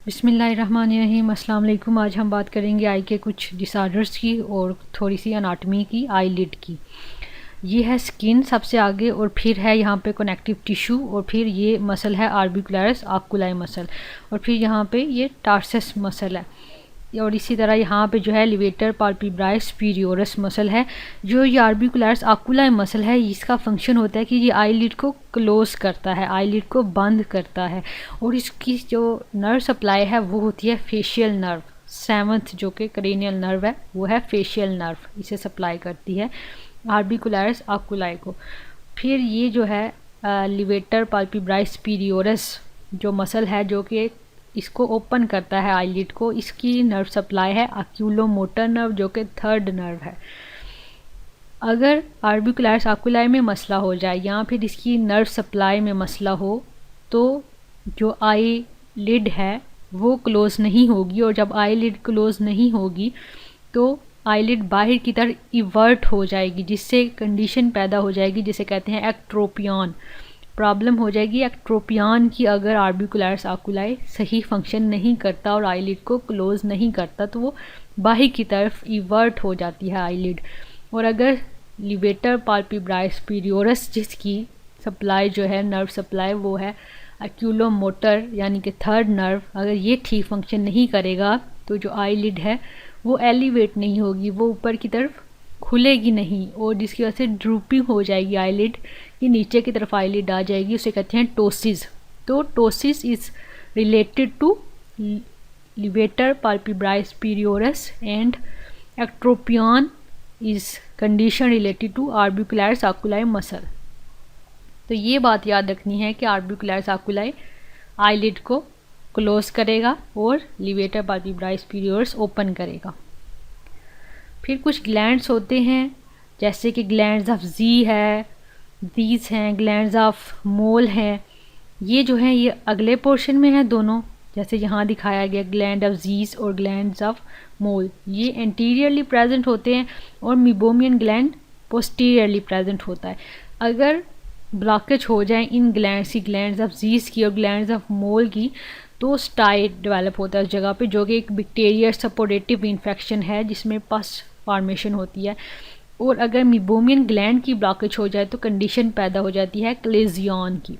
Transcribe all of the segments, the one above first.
बिस्मिल्लाहिर्रहमानिर्रहीम। अस्सलाम वालेकुम। आज हम बात करेंगे आई के कुछ डिसऑर्डर्स की और थोड़ी सी अनाटमी की, आई लिड की। ये है स्किन सबसे आगे, और फिर है यहाँ पे कनेक्टिव टिश्यू, और फिर ये मसल है आर्बिकुलरिस आकुलाई मसल, और फिर यहाँ पे ये टार्सस मसल है, और इसी तरह यहाँ पे जो है लिवेटर पाल्पेब्राइस सुपीरियोरस मसल है। जो ये आर्बिकुलरिस आकुलाई मसल है, इसका फंक्शन होता है कि ये आईलिड को क्लोज करता है, आईलिड को बंद करता है, और इसकी जो नर्व सप्लाई है वो होती है फेशियल नर्व। सेवंथ जो कि क्रेनियल नर्व है वो है फेशियल नर्व, इसे सप्लाई करती है आर्बिकुलरिस आकुलाई को। फिर ये जो है लिवेटर पाल्पेब्राइस सुपीरियोरस जो मसल है, जो कि इसको ओपन करता है आईलिड को, इसकी नर्व सप्लाई है ऑक्यूलोमोटर नर्व, जो कि थर्ड नर्व है। अगर आर्बिकुलरिस आकुलाई में मसला हो जाए या फिर इसकी नर्व सप्लाई में मसला हो, तो जो आई लिड है वो क्लोज नहीं होगी, और जब आई लिड क्लोज नहीं होगी तो आईलिड बाहर की तरफ इवर्ट हो जाएगी, जिससे कंडीशन पैदा हो जाएगी जिसे कहते हैं एक्ट्रोपियन। प्रॉब्लम हो जाएगी एक्ट्रोपियन की। अगर आर्बिकुलरिस आकुलाई सही फंक्शन नहीं करता और आईलिड को क्लोज नहीं करता तो वो बाहर की तरफ इवर्ट हो जाती है आईलिड। और अगर लिवेटर पाल्पेब्राइस सुपीरियोरस जिसकी सप्लाई जो है नर्व सप्लाई वो है ऑक्यूलोमोटर यानी कि थर्ड नर्व, अगर ये ठीक फंक्शन नहीं करेगा तो जो आईलिड है वो एलिवेट नहीं होगी, वो ऊपर की तरफ खुलेगी नहीं, और जिसकी वजह से ड्रूपिंग हो जाएगी आईलिड की, नीचे की तरफ आईलिड आ जाएगी, उसे कहते हैं टोसिस। तो ptosis is related to levator palpebrae superioris and ectropion is condition related to orbicularis oculi muscle. तो ये बात याद रखनी है कि आर्बिकुलरिस आकुलाई आईलिड को क्लोज करेगा और लिवेटर पाल्पेब्राइस सुपीरियोरस ओपन करेगा। फिर कुछ ग्लैंड्स होते हैं, जैसे कि ग्लैंड्स ऑफ जी है, दीज हैं, ग्लैंड्स ऑफ मोल हैं। ये जो हैं ये अगले पोर्शन में है दोनों, जैसे यहाँ दिखाया गया ग्लैंड ऑफ जीज और ग्लैंड्स ऑफ मोल, ये एंटीरियरली प्रेजेंट होते हैं, और मीबोमियन ग्लैंड पोस्टीरियरली प्रेजेंट होता है। अगर ब्लॉकेज हो जाए इन ग्लैंड्स की, ग्लैंड्स ऑफ जीज की और ग्लैंड्स ऑफ मोल की, तो स्टाई डेवलप होता है उस जगह पे, जो कि एक बैक्टीरियल सपोर्टेटिव इन्फेक्शन है जिसमें पस फॉर्मेशन होती है। और अगर मीबोमियन ग्लैंड की ब्लॉकेज हो जाए तो कंडीशन पैदा हो जाती है क्लेजियन की।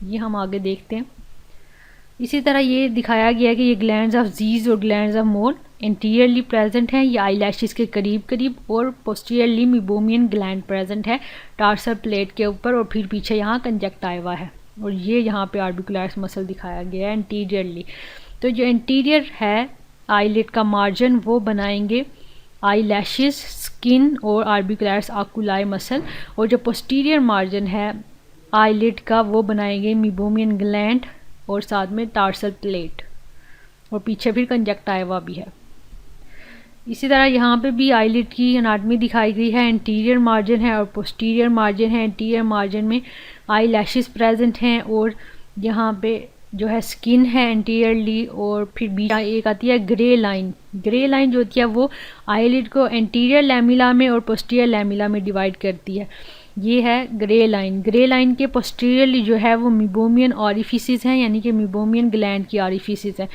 ये हम आगे देखते हैं। इसी तरह ये दिखाया गया है कि ये ग्लैंड्स ऑफ जीज और glands of mole interiorly present हैं, ये आईलैशेस के करीब करीब, और पोस्टीरियरली मीबोमियन ग्लैंड प्रेजेंट है टार्सल प्लेट के ऊपर, और फिर पीछे यहाँ कंजक्टाइवा है, और ये यहाँ पे आर्बिकुलरिस मसल दिखाया गया है इंटीरियरली। तो जो इंटीरियर है आईलिड का मार्जिन वो बनाएंगे आईलैशेस, स्किन और आर्बिकुलरिस आकुलाई मसल, और जो पोस्टीरियर मार्जिन है आईलिड का वो बनाएंगे मीबोमियन ग्लैंड और साथ में टार्सल प्लेट, और पीछे फिर कंजक्टाइवा भी है। इसी तरह यहाँ पे भी आईलिड की एनाटमी दिखाई गई है, इंटीरियर मार्जिन है और पोस्टीरियर मार्जिन है। इंटीरियर मार्जिन में आई लैशेस प्रेजेंट हैं, और यहाँ पे जो है स्किन है इंटीरियरली, और फिर बीच एक आती है ग्रे लाइन। ग्रे लाइन जो होती है वो आईलिड को इंटीरियर लैमिला में और पोस्टीरियर लैमिला में डिवाइड करती है। ये है ग्रे लाइन। ग्रे लाइन के पोस्टीरियरली जो है वो मीबोमियन ऑरिफिसेस हैं, यानी कि मीबोमियन ग्लैंड की ऑरिफिसेस हैं,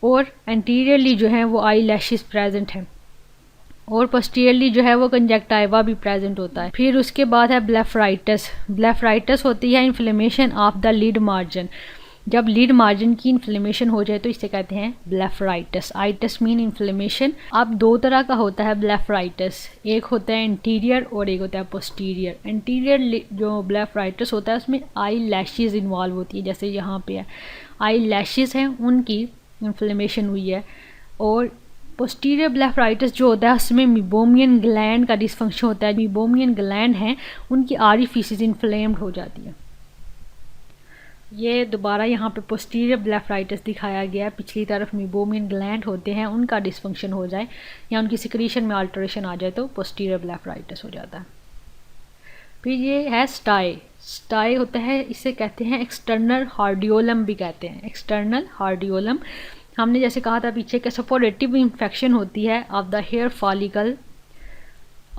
और एंटीरियरली जो है वो आई लैशेस प्रेजेंट हैं, और पोस्टीरियरली जो है वो कंजक्टाइवा भी प्रेजेंट होता है। फिर उसके बाद है ब्लेफराइटिस। ब्लेफराइटिस होती है inflammation of the lid margin. जब लिड मार्जिन की इन्फ्लेमेशन हो जाए तो इसे कहते हैं ब्लेफराइटिस। Itis mean inflammation. अब दो तरह का होता है ब्लेफराइटिस, एक होता है इंटीरियर और एक होता है पोस्टीरियर। इंटीरियर जो ब्लेफराइटिस होता है उसमें आई लैशेस इन्वॉल्व होती है, जैसे यहाँ पे है आई लैशेस हैं उनकी इन्फ्लेमेशन हुई है। और पोस्टीरियर ब्लेफराइटिस जो होता है उसमें मीबोमियन ग्लैंड का डिसफंक्शन होता है। मीबोमियन ग्लैंड हैं उनकी ऑरिफिसेस इन्फ्लेम्ड हो जाती है। ये दोबारा यहाँ पे पोस्टीरियर ब्लेफराइटिस दिखाया गया है, पिछली तरफ मीबोमियन ग्लैंड होते हैं उनका डिसफंक्शन हो जाए या उनकी सिक्रीशन में अल्टरेशन आ जाए तो पोस्टीरियर ब्लेफराइटिस हो जाता है। फिर ये है स्टाई। स्टाई होता है, इसे कहते हैं एक्सटर्नल हार्डियोलम भी कहते हैं, एक्सटर्नल हार्डियोलम। हमने जैसे कहा था पीछे कि सपोर्टेटिव इन्फेक्शन होती है ऑफ द हेयर फॉलिकल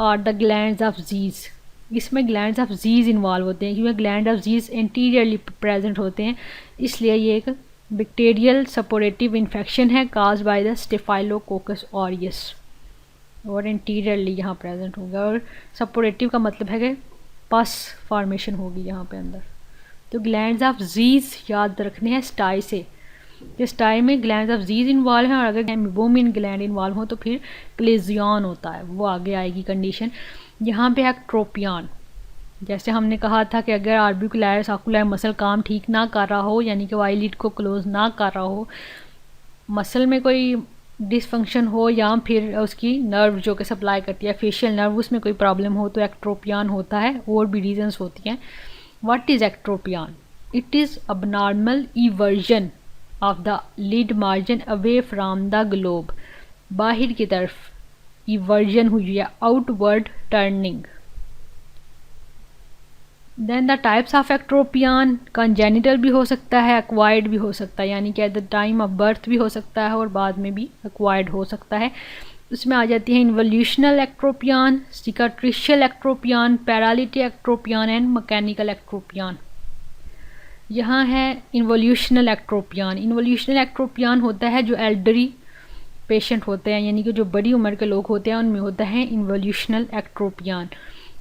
और द ग्लैंड्स ऑफ जीज। इसमें ग्लैंड्स ऑफ जीज इन्वॉल्व होते हैं, क्योंकि ग्लैंड ऑफ जीज इंटीरियरली प्रेजेंट होते हैं, इसलिए ये एक बैक्टीरियल सपोरेटिव इन्फेक्शन है cause by the staphylococcus aureus और इंटीरियरली यहाँ प्रेजेंट होगा। और सपोरेटिव का मतलब है कि पस फॉर्मेशन होगी यहाँ पे अंदर। तो ग्लैंड्स ऑफ जीज याद रखने हैं स्टाई से, इस टाइम में ग्लैंड्स ऑफ जीज इन्वॉल्व हैं, और अगर मेबोमियन ग्लैंड इन्वॉल्व हो तो फिर क्लेजियन होता है, वो आगे आएगी कंडीशन। यहाँ पे एक्ट्रोपियन, जैसे हमने कहा था कि अगर आर्बिकुलर साकुलर मसल काम ठीक ना कर रहा हो, यानी कि आईलिड को क्लोज ना कर रहा हो, मसल में कोई डिसफंक्शन हो या फिर उसकी नर्व जो कि सप्लाई करती है फेशियल नर्व उसमें कोई प्रॉब्लम हो, तो एक्ट्रोपियन होता है। और भी रीजंस होती हैं। What is ectropion? It is abnormal eversion of the lid margin away from the globe, बाहर की तरफ इवर्जन हुई है, outward turning. Then the types of ectropion, congenital भी हो सकता है, एक्वायर्ड भी हो सकता है, यानी कि at the time of birth भी हो सकता है और बाद में भी एक्वायर्ड हो सकता है। उसमें आ जाती है involutional ectropion, cicatricial ectropion, paralytic ectropion and mechanical ectropion. यहाँ है इन्वोल्यूशनल एक्ट्रोपियन। इन्वोल्यूशनल एक्ट्रोपियन होता है जो एल्डरी पेशेंट होते हैं, यानी कि जो बड़ी उम्र के लोग होते हैं, उनमें होता है इन्वोल्यूशनल एक्ट्रोपियन।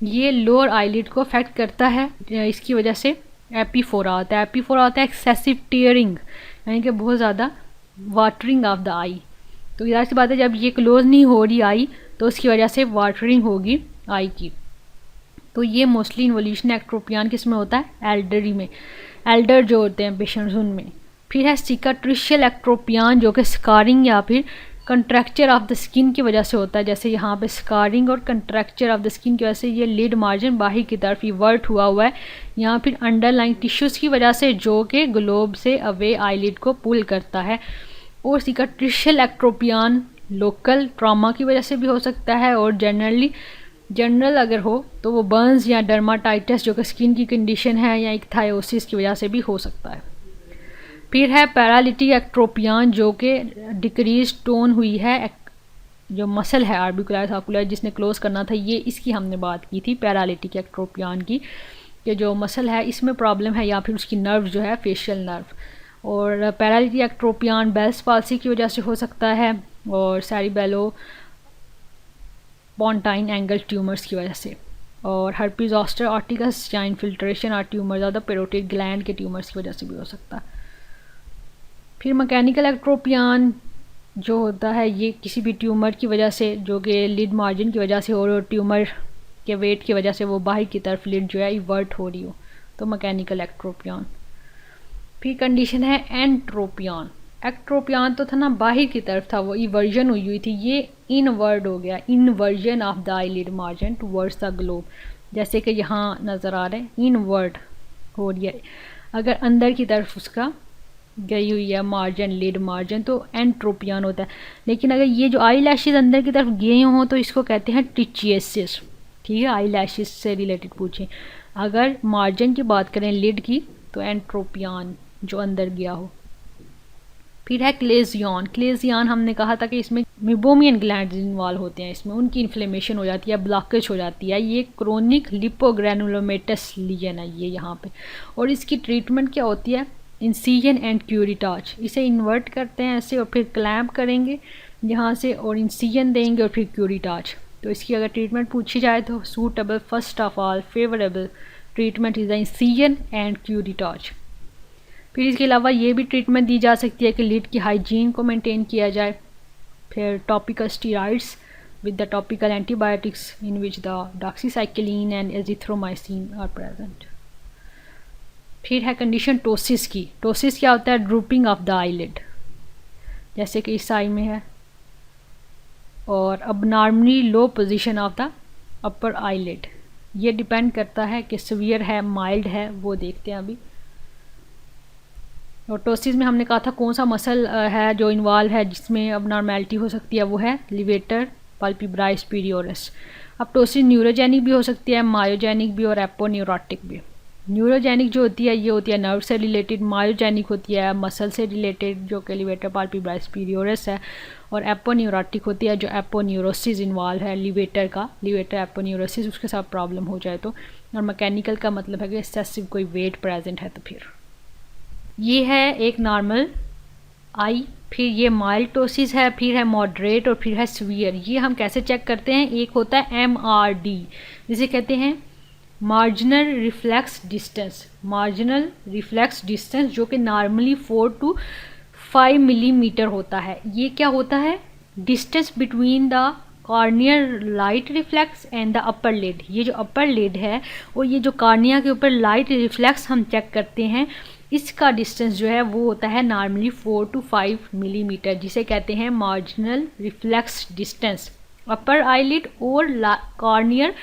ये लोअर आईलिड को अफेक्ट करता है, इसकी वजह से एपीफोरा होता है। एपीफोरा होता है एक्सेसिव टीयरिंग, यानी कि बहुत ज़्यादा वाटरिंग ऑफ द आई। तो ज़ाहिर सी बात है जब ये क्लोज नहीं हो रही आई तो उसकी वजह से वाटरिंग होगी आई की। तो ये मोस्टली इन्वोल्यूशनल एक्ट्रोपियन किस में होता है? एल्डरी में, एल्डर जो होते हैं पेशेंट्स उनमें। फिर है सिकाट्रिशियल एक्ट्रोपियन जो कि स्कारिंग या फिर कंट्रैक्चर ऑफ द स्किन की वजह से होता है। जैसे यहाँ पे स्कारिंग और कंट्रैक्चर ऑफ द स्किन की वजह से ये लिड मार्जिन बाहर की तरफ इवर्ट हुआ है, या फिर अंडरलाइन टिश्यूज़ की वजह से जो कि ग्लोब से अवे आईलिड को पुल करता है। और सिकाट्रिशियल एक्ट्रोपियन लोकल ट्रॉमा की वजह से भी हो सकता है, और जनरल अगर हो तो वो बर्न्स या डर्माटाइटिस जो कि स्किन की कंडीशन है या इक्थायोसिस की वजह से भी हो सकता है। फिर है पैरालिटिक एक्ट्रोपियन जो कि डिक्रीज टोन हुई है, जो मसल है आर्बिकुलर साकुलर जिसने क्लोज करना था, ये इसकी हमने बात की थी पैरालिटिक एक्ट्रोपियन की, कि जो मसल है इसमें प्रॉब्लम है या फिर उसकी नर्व जो है फेशियल नर्व। और पैरालिटिक एक्ट्रोपियन बेल्स पाल्सी की वजह से हो सकता है, और सेरिबेलो पॉन्टाइन एंगल ट्यूमर्स की वजह से, और हर्पीज ऑस्टर ऑर्टिकस या इन्फिल्ट्रेशन और ट्यूमर ज़्यादा पेरोटिड ग्लैंड के ट्यूमर्स की वजह से भी हो सकता है। फिर मैकेनिकल एक्ट्रोपियन जो होता है ये किसी भी ट्यूमर की वजह से जो कि लिड मार्जिन की वजह से और ट्यूमर के वेट की वजह से वो बाहर की तरफ लिड जो है इवर्ट हो रही हो, तो मैकेनिकल एक्ट्रोपियन। फिर कंडीशन है एंट्रोपियन। एक्ट्रोपियन तो था ना बाहर की तरफ था, वो इवर्जन हुई थी, ये इनवर्ड हो गया, inversion of the eyelid margin towards the globe, जैसे कि यहाँ नज़र आ रहे हैं इनवर्ड हो रही है। अगर अंदर की तरफ उसका गई हुई है मार्जिन, लिड मार्जिन, तो एंट्रोपियन होता है। लेकिन अगर ये जो आई लैशेज अंदर की तरफ गए हों तो इसको कहते हैं ट्रिचियसिस। ठीक है, आई लैशेज से रिलेटेड पूछें। अगर मार्जिन की बात करें लिड की तो एंट्रोपियन जो अंदर गया हो। फिर है क्लेजियन। क्लेजियन हमने कहा था कि इसमें मेबोमियन ग्लैंड्स इन्वॉल्व होते हैं, इसमें उनकी इन्फ्लेमेशन हो जाती है, ब्लॉकेज हो जाती है। ये क्रोनिक लिपोग्रेनुलोमेटस लीजन है ये यहाँ पे, और इसकी ट्रीटमेंट क्या होती है? Incision and curettage. इसे इन्वर्ट करते हैं ऐसे और फिर क्लैम्प करेंगे यहाँ से और इंसीजन देंगे और फिर क्यूरिटाज। तो इसकी अगर ट्रीटमेंट पूछी जाए तो suitable first of all favourable treatment is the incision and curettage. फिर इसके अलावा ये भी ट्रीटमेंट दी जा सकती है कि लिड की हाइजीन को मेंटेन किया जाए। फिर topical steroids with the topical antibiotics in which the doxycycline and azithromycin are present. फिर है कंडीशन टोसिस की। टोसिस क्या होता है? ड्रूपिंग ऑफ द आईलिड, जैसे कि इस आई में है, और abnormally low position of the upper eyelid. ये डिपेंड करता है कि सीवियर है माइल्ड है, वो देखते हैं अभी। और टोसिस में हमने कहा था कौन सा मसल है जो इन्वॉल्व है जिसमें अबनॉर्मेलिटी हो सकती है, वो है लिवेटर पाल्पेब्राई सुपीरियोरिस। अब टोसिस न्यूरोजेनिक भी हो सकती है, मायोजेनिक भी और एपोन्यूरोटिक भी। न्यूरोजेनिक जो होती है ये होती है नर्व से रिलेटेड, मायोजेनिक होती है मसल से रिलेटेड जो कि लिवेटर पाल्पेब्राई सुपीरियोरिस है, और एपोन्यूरोटिक होती है जो एपोन्यूरोसिस इन्वॉल्व है लिवेटर का, लिवेटर एपोन्यूरोसिस उसके साथ प्रॉब्लम हो जाए तो। और मैकेनिकल का मतलब है कि एक्सेसिव कोई वेट प्रेजेंट है तो फिर। ये है एक नॉर्मल आई, फिर ये माइल्टोसिस है, फिर है मॉडरेट और फिर है सीवियर। ये हम कैसे चेक करते हैं, एक होता है MRD जिसे कहते हैं marginal reflex distance, marginal reflex distance जो कि नॉर्मली 4 to 5 मिलीमीटर होता है। ये क्या होता है, distance between the corneal light reflex and the upper lid. ये जो अपर लिड है और ये जो कॉर्निया के ऊपर लाइट रिफ्लेक्स हम चेक करते हैं, इसका डिस्टेंस जो है वो होता है नॉर्मली 4 to 5 मिलीमीटर, जिसे कहते हैं marginal reflex distance upper eyelid और कॉर्नियर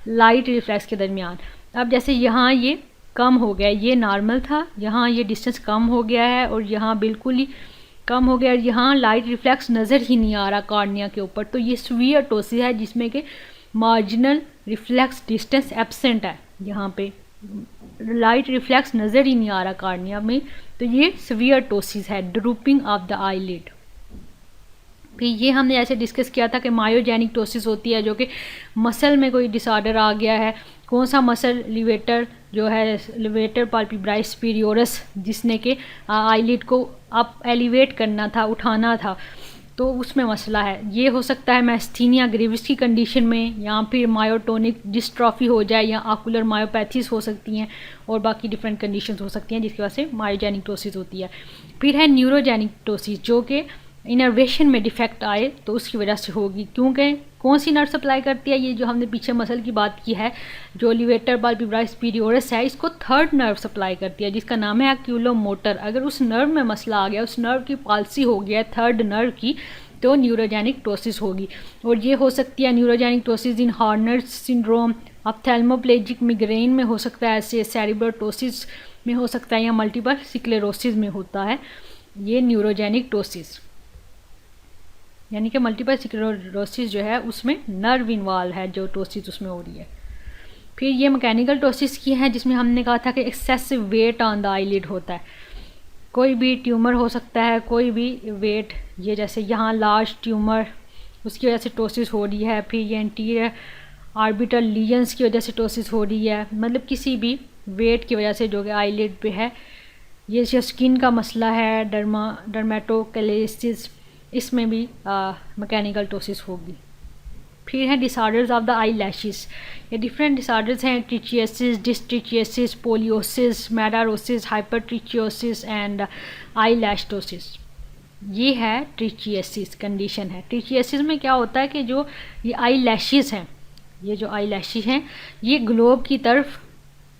लाइट रिफ्लेक्स के दरमियान। अब जैसे यहाँ ये कम हो गया, ये नॉर्मल था, यहाँ ये डिस्टेंस कम हो गया है और यहाँ बिल्कुल ही कम हो गया, यहाँ लाइट रिफ्लेक्स नज़र ही नहीं आ रहा कॉर्निया के ऊपर, तो ये सीवियर टोसिस है जिसमें कि मार्जिनल रिफ्लेक्स डिस्टेंस एब्सेंट है, यहाँ पे लाइट रिफ्लेक्स नज़र ही नहीं आ रहा कॉर्निया में, तो ये सीवियर टोसिस है, ड्रूपिंग ऑफ द आईलिड। फिर ये हमने ऐसे डिस्कस किया था कि मायोजेनिक टोसिस होती है जो कि मसल में कोई डिसऑर्डर आ गया है, कौन सा मसल, लिवेटर जो है, लिवेटर पाल्पेब्राइस सुपीरियोरस, जिसने कि आईलिड को अप एलिवेट करना था, उठाना था, तो उसमें मसला है। ये हो सकता है मैस्थीनिया ग्रेविस की कंडीशन में, या फिर मायोटोनिक डिस्ट्रॉफी हो जाए, या आकुलर मायोपैथीज हो सकती हैं और बाकी डिफरेंट कंडीशंस हो सकती हैं जिसकी वजह से मायोजेनिक टोसिस होती है। फिर है न्यूरोजेनिक टोसिस जो कि इनर्वेशन में डिफेक्ट आए तो उसकी वजह से होगी, क्योंकि कौन सी नर्व सप्लाई करती है, ये जो हमने पीछे मसल की बात की है, जो लिवेटर पाल्पेब्राइस सुपीरियोरस है, इसको थर्ड नर्व सप्लाई करती है जिसका नाम है एक्यूलोमोटर। अगर उस नर्व में मसला आ गया, उस नर्व की पॉलिसी हो गया है थर्ड नर्व की, तो न्यूरोजेनिक टोसिस होगी। और ये हो सकती है न्यूरोजेनिक टोसिस इन हॉर्नर सिंड्रोम, ऑप्थेल्मोप्लेजिक मिग्रेन में हो सकता है, ऐसे सेरिब्रल टोसिस में हो सकता है, या मल्टीपल स्क्लेरोसिस में होता है ये न्यूरोजेनिक टोसिस, यानी कि मल्टीपल स्क्लेरोसिस जो है उसमें नर्व इन्वॉल्व है जो टोसिस उसमें हो रही है। फिर ये मैकेनिकल टोसिस की है जिसमें हमने कहा था कि excessive wait on the eyelid होता है, कोई भी ट्यूमर हो सकता है, कोई भी वेट, ये जैसे यहाँ लार्ज ट्यूमर, उसकी वजह से टोसिस हो रही है। फिर ये एंटीरियर ऑर्बिटल लीजन्स की वजह से टोसिस हो रही है, मतलब किसी भी वेट की वजह से जो कि आईलिड पे है। ये जो स्किन का मसला है, डर्मेटोक्लेसिस, इसमें भी मैकेनिकल टोसिस होगी। फिर है disorders of the eye lashes, ये डिफरेंट डिसऑर्डर्स हैं, ट्रिचियसिस, डिस्ट्रिचियसिस, पोलियोसिस, मेडारोसिस, हाइपरट्रिचियोसिस एंड आई लैशटोसिस। ये है ट्रिचियसिस कंडीशन है। ट्रिचियसिस में क्या होता है कि जो ये आई लैशेस हैं, ये जो आई लैशेस हैं ये ग्लोब की तरफ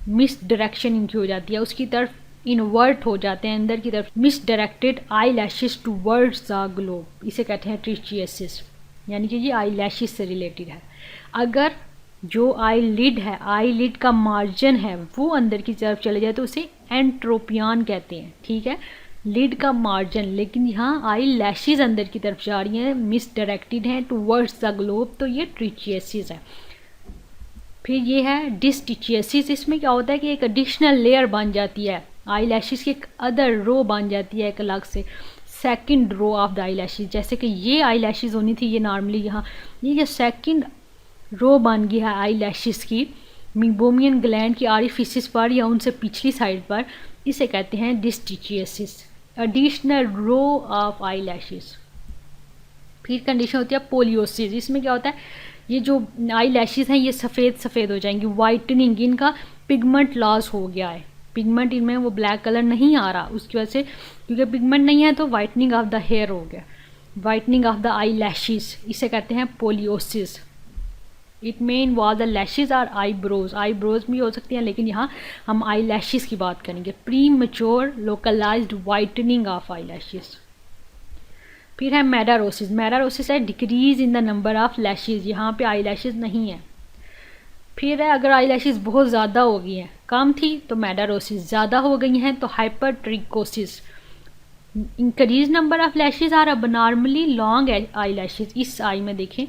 मिस डायरेक्शन इनकी हो जाती है, उसकी तरफ इनवर्ट हो जाते हैं, अंदर की तरफ miss directed eye lashes towards the globe, इसे कहते हैं ट्रिचियसिस, यानी कि ये आई लैशेस से रिलेटेड है। अगर जो आई लिड है, आई लिड का मार्जिन है वो अंदर की तरफ चले जाए तो उसे एंट्रोपियन कहते हैं, ठीक है, लिड का मार्जिन। लेकिन यहाँ आई लैशेस अंदर की तरफ जा रही हैं, मिस डायरेक्टेड हैं टूवर्ड्स द ग्लोब, तो ये ट्रिचियसिस है। फिर ये है डिस्टिचियसिस, इसमें क्या होता है कि एक एडिशनल लेयर बन जाती है, आई लैशेस की एक अदर रो बन जाती है एक अलग से, second row of the eyelashes. जैसे कि ये आई लैशेस होनी थी, ये नॉर्मली यहाँ ये जो सेकंड रो बन गई है आई लैशेस की मीबोमियन ग्लैंड की ऑरिफिसिस पर या उनसे पिछली साइड पर, इसे कहते हैं distichiasis, additional row of eyelashes. फिर कंडीशन होती है पोलियोसिस, इसमें क्या होता है, ये जो आई लैशेस हैं ये सफ़ेद सफ़ेद हो जाएंगी, वाइटनिंग, इनका पिगमेंट लॉस हो गया है, पिगमेंट इनमें वो ब्लैक कलर नहीं आ रहा, उसकी वजह से, क्योंकि पिगमेंट नहीं है तो वाइटनिंग ऑफ द हेयर हो गया, whitening of the eyelashes, इसे कहते हैं poliosis. It may involve the lashes और आईब्रोज, आईब्रोज भी हो सकती हैं लेकिन यहाँ हम आई लैशेस की बात करेंगे। Premature localised whitening of eyelashes. फिर है मेडारोसिस, मेडारोसिस है decrease in the number of lashes, यहाँ पे आई लैशेस नहीं है। फिर है अगर आई लैशेस बहुत ज़्यादा हो गई हैं, कम थी तो मेडारोसिस, ज़्यादा हो गई हैं तो hypertrichosis. Increase number of lashes are abnormally long eyelashes, इस आई में देखें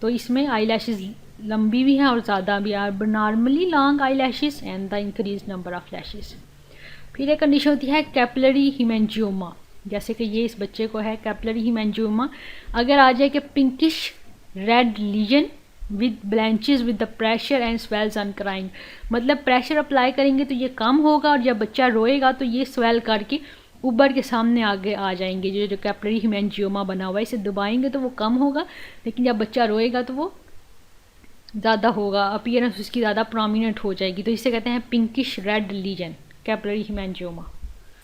तो इसमें आई लैशेस लंबी भी हैं और ज़्यादा भी है, normally long eye lashes and the increase number of lashes. फिर एक कंडीशन होती है कैपिलरी हीमेंजियोमा, जैसे कि ये इस बच्चे को है कैपिलरी हीमेंजियोमा। अगर आ जाए कि pinkish red lesion with blanches with the pressure and swells on crying. मतलब प्रेशर अप्लाई करेंगे तो ये कम होगा, और जब बच्चा रोएगा तो ये स्वेल करके उबर के सामने आगे आ जाएंगे। जो कैपिलरी हेमेंजियोमा बना हुआ है, इसे दबाएंगे तो वो कम होगा, लेकिन जब बच्चा रोएगा तो वो ज़्यादा होगा, अपीयरेंस उसकी ज़्यादा प्रोमिनेंट हो जाएगी। तो इसे कहते हैं pinkish red legion, capillary haemangioma.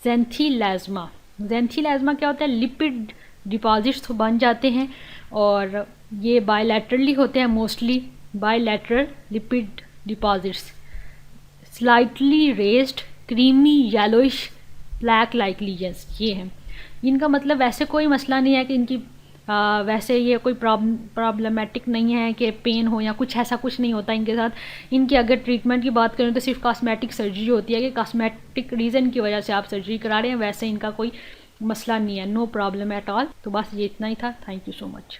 ज़ेंथीलेज़मा, ज़ेंथीलेज़मा क्या होता है? लिपिड डिपॉजिट्स बन जाते हैं, और ये बायलैटरली होते हैं, mostly bilateral lipid deposits. Slightly raised creamy yellowish black like lesions, ये हैं। इनका मतलब वैसे कोई मसला नहीं है कि इनकी वैसे ये कोई प्रॉब्लमेटिक नहीं है कि पेन हो या कुछ, ऐसा कुछ नहीं होता इनके साथ। इनकी अगर ट्रीटमेंट की बात करें तो सिर्फ कॉस्मेटिक सर्जरी होती है कि कॉस्मेटिक रीज़न की वजह से आप सर्जरी करा रहे हैं, वैसे इनका कोई मसला नहीं है, नो प्रॉब्लम एट ऑल। तो बस ये इतना ही था। Thank you so much.